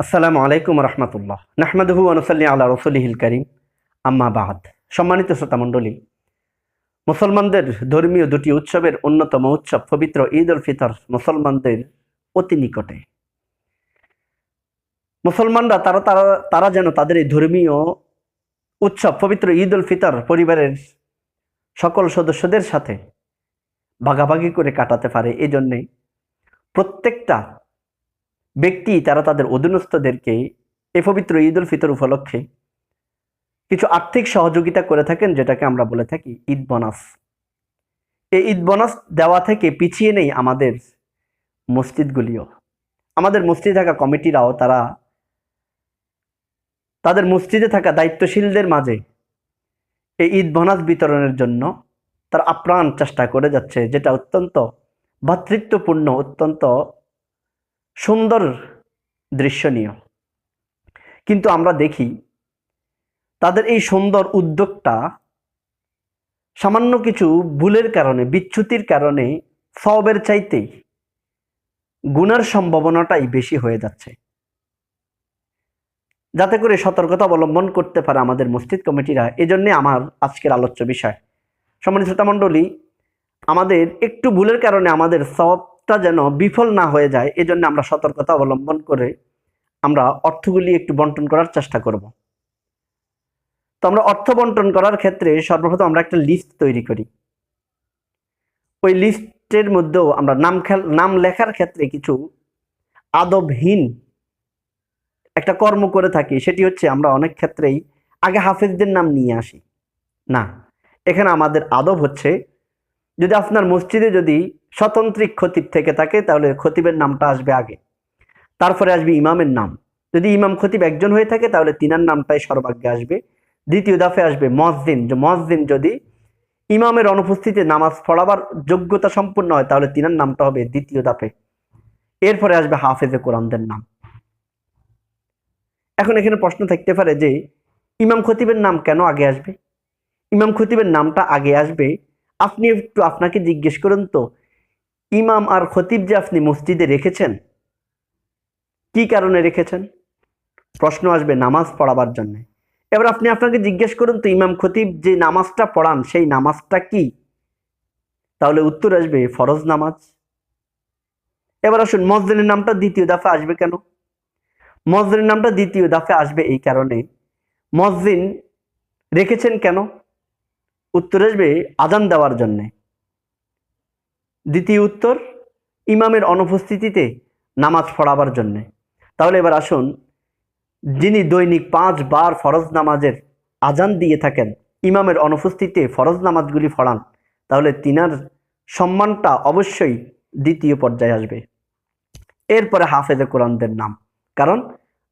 আসসালামু আলাইকুম রহমতুল্লাহ নাহমাদুহু ওয়া নুসাল্লি আলা রাসূলিহিল কারীম আম্মা বাদ। সম্মানিত শ্রোতামণ্ডলী, মুসলমানদের ধর্মীয় দুটি উৎসবের অন্যতম উৎসব পবিত্র ঈদ উল ফিতর মুসলমানদের অতি নিকটে। মুসলমানরা তারা তারা তারা যেন তাদের এই ধর্মীয় উৎসব পবিত্র ঈদ উল ফিতর পরিবারের সকল সদস্যদের সাথে ভাগাভাগি করে কাটাতে পারে। এই জন্যে প্রত্যেকটা ব্যক্তি তারা তাদের অধীনস্থদেরকে এই পবিত্র ঈদ উল ফিতর উপলক্ষে কিছু আর্থিক সহযোগিতা করে থাকেন, যেটাকে আমরা বলে থাকি ঈদ বোনাস। এই ঈদ বোনাস দেওয়া থেকে পিছিয়ে নেই আমাদের মসজিদগুলিও। আমাদের মসজিদে থাকা কমিটিরাও তারা তাদের মসজিদে থাকা দায়িত্বশীলদের মাঝে এই ঈদ বোনাস বিতরণের জন্য তারা আপ্রাণ চেষ্টা করে যাচ্ছে, যেটা অত্যন্ত ভ্রাতৃত্বপূর্ণ, অত্যন্ত সুন্দর দৃশ্যনীয়। কিন্তু আমরা দেখি তাদের এই সুন্দর উদ্যোগটা সামান্য কিছু ভুলের কারণে, বিচ্যুতির কারণে সওয়াবের চাইতেই গুনার সম্ভাবনাটাই বেশি হয়ে যাচ্ছে। যাতে করে সতর্কতা অবলম্বন করতে পারে আমাদের মসজিদ কমিটিরা। এজন্য আমার আজকের আলোচ্য বিষয়, সম্মানিত শ্রোতামণ্ডলী, আমাদের একটু ভুলের কারণে আমাদের সওয়াবটা যেন বিফল না হয়ে যায়, এজন্য আমরা সতর্কতা অবলম্বন করে আমরা অর্থগুলি একটু বন্টন করার চেষ্টা করব। তো আমরা অর্থ বন্টন করার ক্ষেত্রে সর্বপ্রথম আমরা একটা লিস্ট তৈরি করি। ওই লিস্টের মধ্যেও আমরা নাম লেখার ক্ষেত্রে কিছু আদবহীন একটা কর্ম করে থাকি। সেটি হচ্ছে আমরা অনেক ক্ষেত্রেই আগে হাফেজদের নাম নিয়ে আসি না। এখানে আমাদের আদব হচ্ছে, যদি আপনার মসজিদে যদি স্বতন্ত্রিক খতিব থেকে থাকে তাহলে খতিবের নামটা আসবে আগে, তারপরে আসবে ইমামের নাম। যদি ইমাম খতিব একজন হয়ে থাকে তাহলে তিনার নামটাই সর্বাগ্যে আসবে। দ্বিতীয় দাফে আসবে মুয়াজ্জিন। মুয়াজ্জিন যদি ইমামের অনুপস্থিতিতে নামাজ পড়াবার যোগ্যতা সম্পূর্ণ হয় তাহলে তিনার নামটা হবে দ্বিতীয় দাফে। এরপরে আসবে হাফেজে কোরআনদের নাম। এখন এখানে প্রশ্ন থাকতে পারে যে ইমাম খতিবের নাম কেন আগে আসবে? ইমাম খতিবের নামটা আগে আসবে, আপনি একটু আপনাকে জিজ্ঞেস করুন তো, ইমাম আর খতিব যে আপনি মসজিদে রেখেছেন, কি কারণে রেখেছেন? প্রশ্ন আসবে নামাজ পড়াবার জন্য। এবার আপনি আপনাকে জিজ্ঞেস করুন তো, ইমাম খতিব যে নামাজটা পড়ান সেই নামাজটা কি? তাহলে উত্তর আসবে ফরজ নামাজ। এবার আসুন, মুয়াজ্জিনের নামটা দ্বিতীয় দফা আসবে কেন? মুয়াজ্জিনের নামটা দ্বিতীয় দফা আসবে এই কারণে, মুয়াজ্জিন রেখেছেন কেন? উত্তর আসবে আজান দেওয়ার জন্যে। দ্বিতীয় উত্তর, ইমামের অনুপস্থিতিতে নামাজ পড়াবার জন্যে। তাহলে এবার আসুন, যিনি দৈনিক 5 বার ফরজ নামাজের আজান দিয়ে থাকেন, ইমামের অনুপস্থিতিতে ফরজ নামাজগুলি পড়ান, তাহলে তিনার সম্মানটা অবশ্যই দ্বিতীয় পর্যায়ে আসবে। এরপরে হাফেজে কোরআনদের নাম। কারণ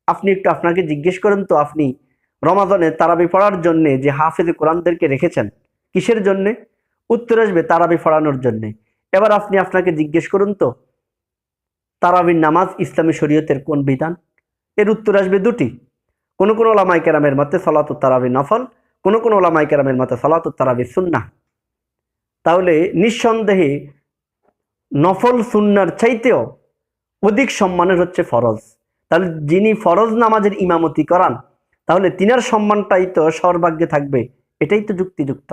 আপনি একটু আপনাকে জিজ্ঞেস করেন তো, আপনি রমাদানে তারাবি পড়ার জন্যে যে হাফেজে কোরআনদেরকে রেখেছেন, কিসের জন্যে? উত্তর আসবে তারাবি পড়ানোর জন্যে। এবার আপনি আপনাকে জিজ্ঞেস করুন তো, তারাবির নামাজ ইসলামী শরীয়তের কোন বিধান? এর উত্তর আসবে দুটি। কোন কোন ওলামায়ে কেরামের মতে সালাতুত তারাবি নফল, কোন কোন ওলামায়ে কেরামের মতে সালাতুত তারাবি সুন্নাহ। তাহলে নিঃসন্দেহে নফল সুন্নার চাইতেও অধিক সম্মানের হচ্ছে ফরজ। তাহলে যিনি ফরজ নামাজের ইমামতি করান, তাহলে তিনার সম্মানটাই তো সর্বাগ্যে থাকবে। এটাই তো যুক্তিযুক্ত।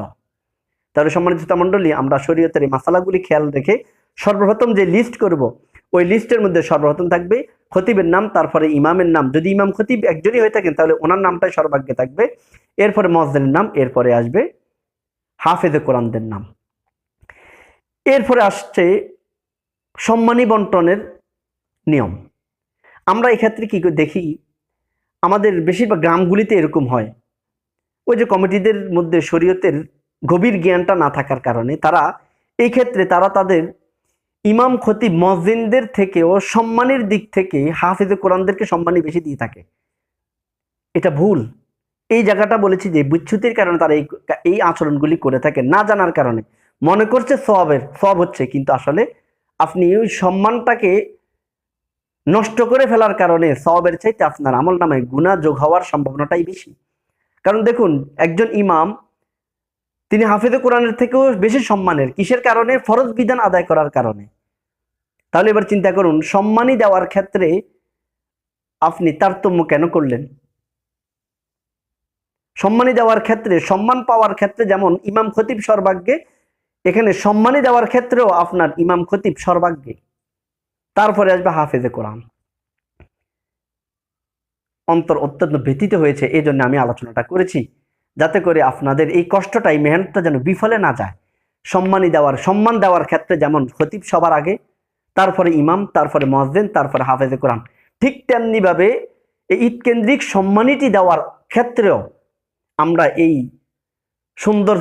তাহলে সম্মানিত মণ্ডলী, আমরা শরীয়তের এই মাসালাগুলি খেয়াল রেখে সর্বপ্রথম যে লিস্ট করব, ওই লিস্টের মধ্যে সর্বপ্রথম থাকবে খতিবের নাম, তারপরে ইমামের নাম। যদি ইমাম খতিব একজনই হয়ে থাকেন তাহলে ওনার নামটাই সর্বাগ্যে থাকবে। এরপরে মুয়াজ্জিনের নাম, এরপরে আসবে হাফেজে কোরআনদের নাম। এরপরে আসছে সম্মানী বন্টনের নিয়ম। আমরা এক্ষেত্রে কি দেখি, আমাদের বেশিরভাগ গ্রামগুলিতে এরকম হয়, ওই যে কমিটিদের মধ্যে শরীয়তের গভীর জ্ঞানটা না থাকার কারণে তারা এই ক্ষেত্রে তাদের ইমাম খতিব মুয়াজ্জিনদের থেকেও সম্মানের দিক থেকে হাফেজে কোরআনদেরকে সম্মানই বেশি দিয়ে থাকে। এটা ভুল। এই জায়গাটা বলেছি যে বিচ্যুতির কারণে তারা এই আচরণগুলি করে থাকে, না জানার কারণে মনে করছে সওয়াব হচ্ছে, কিন্তু আসলে আপনি ওই সম্মানটাকে নষ্ট করে ফেলার কারণে সওয়াবের চাইতে আপনার আমল নামায় গুনাহ যোগ হওয়ার সম্ভাবনাটাই বেশি। কারণ দেখুন, একজন ইমাম তিনি হাফেজে কোরআনের থেকেও বেশি সম্মানের, কিসের কারণে? ফরজ বিধান আদায় করার কারণে। তাহলে এবার চিন্তা করুন, সম্মানী দেওয়ার ক্ষেত্রে আপনি তারতম্য কেন করলেন? সম্মানী দেওয়ার ক্ষেত্রে, সম্মান পাওয়ার ক্ষেত্রে যেমন ইমাম খতিব সর্বাগ্যে, এখানে সম্মানী দেওয়ার ক্ষেত্রেও আপনার ইমাম খতিব সর্বাগ্যে, তারপরে আসবে হাফেজে কোরআন। অন্তর অত্যন্ত ব্যথিত হয়েছে, এই জন্য আমি আলোচনাটা করেছি, যাতে করে আপনাদের এই কষ্টটা, এই মেহনতটা যেন বিফলে না যায়। সম্মান দেওয়ার ক্ষেত্রে যেমন খতিব সবার আগে, তারপরে ইমাম, তারপরে মুয়াজ্জিন, তারপরে হাফেজে কোরআন, ঠিক তেমনিভাবে এই ঈদ কেন্দ্রিক সম্মানিটি দেওয়ার ক্ষেত্রেও আমরা এই সুন্দর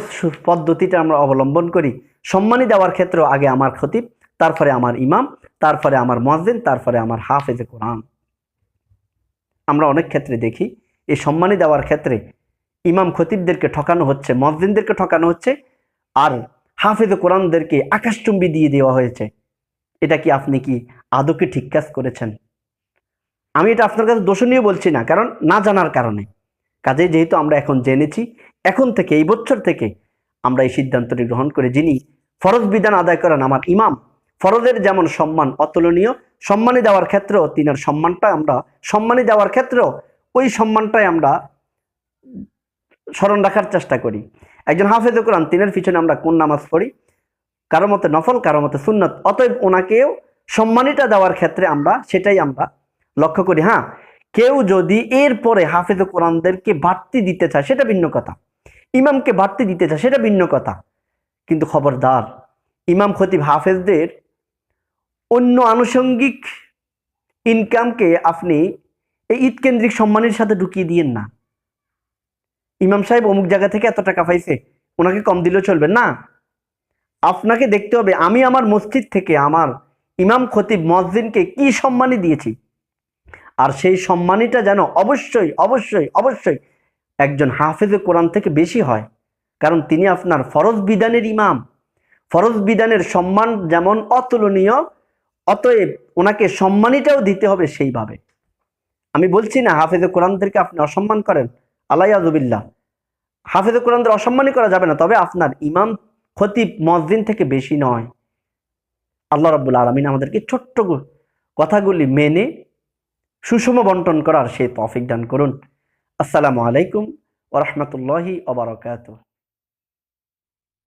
পদ্ধতিটা আমরা অবলম্বন করি। সম্মানী দেওয়ার ক্ষেত্রেও আগে আমার খতিব, তারপরে আমার ইমাম, তারপরে আমার মুয়াজ্জিন, তারপরে আমার হাফেজে কোরআন। আমরা অনেক ক্ষেত্রে দেখি এই সম্মানী দেওয়ার ক্ষেত্রে ইমাম খতিবদেরকে ঠকানো হচ্ছে, মুয়াজ্জিনদেরকে ঠকানো হচ্ছে, আর হাফেজে কোরআনদেরকে আকাশচুম্বী দিয়ে দেওয়া হয়েছে। এটা কি আপনি কি আদৌ কি ঠিক কাজ করেছেন? আমি এটা আপনার কাছে দোষণীয় বলছি না, কারণ না জানার কারণে। কাজেই যেহেতু আমরা এখন জেনেছি, এখন থেকে, এই বছর থেকে আমরা এই সিদ্ধান্তটি গ্রহণ করে, যিনি ফরজ বিধান আদায় করেন আমার ইমাম, ফরজের যেমন সম্মান অতুলনীয়, সম্মানী দেওয়ার ক্ষেত্রেও তিনার সম্মানটা আমরা, সম্মানী দেওয়ার ক্ষেত্রেও ওই সম্মানটাই আমরা স্মরণ রাখার চেষ্টা করি। একজন হাফেজে কোরআন, তিনের পিছনে আমরা কোন নামাজ পড়ি? কারো মতে নফল, কারো মতে সুন্নত। অতএব ওনাকেও সম্মানীটা দেওয়ার ক্ষেত্রে আমরা সেটাই আমরা লক্ষ্য করি। হ্যাঁ, কেউ যদি এরপরে হাফেজে কোরআনদেরকে বাড়তি দিতে চায় সেটা ভিন্ন কথা, ইমামকে বাড়তি দিতে চায় সেটা ভিন্ন কথা, কিন্তু খবরদার ইমাম খতিব হাফেজদের অন্য আনুষঙ্গিক ইনকামকে আপনি এই ঈদ কেন্দ্রিক সম্মানের সাথে ঢুকিয়ে দিয়েন না। ইমাম সাহেব অমুক জায়গা থেকে এত টাকা পাইছে, ওনাকে কম দিলেও চলবে না। আপনাকে দেখতে হবে আমি আমার মসজিদ থেকে আমার ইমাম খতিব মুয়াজ্জিনকে কি সম্মানী দিয়েছি, আর সেই সম্মানীটা যেন অবশ্যই অবশ্যই অবশ্যই একজন হাফেজে কোরআন থেকে বেশি হয়, কারণ তিনি আপনার ফরজ বিধানের ইমাম। ফরজ বিধানের সম্মান যেমন অতুলনীয়, অতএব ওনাকে সম্মানীটাও দিতে হবে সেইভাবে। আমি বলছি না হাফেজে কোরআনদেরকে আপনি অসম্মান করেন, আলাইয়াযুবিল্লাহ, হাফেজে কোরআনদের অসম্মানই করা যাবে না, তবে আপনার ইমাম খতিব মুয়াজ্জিন থেকে বেশি নয়। আল্লাহ রাব্বুল আলামিন আমাদেরকে ছোট্ট কথাগুলি মেনে সুষম বন্টন করার সেই তৌফিক দান করুন। আসসালামু আলাইকুম ওয়া রাহমাতুল্লাহি ওয়া বারাকাতুহু।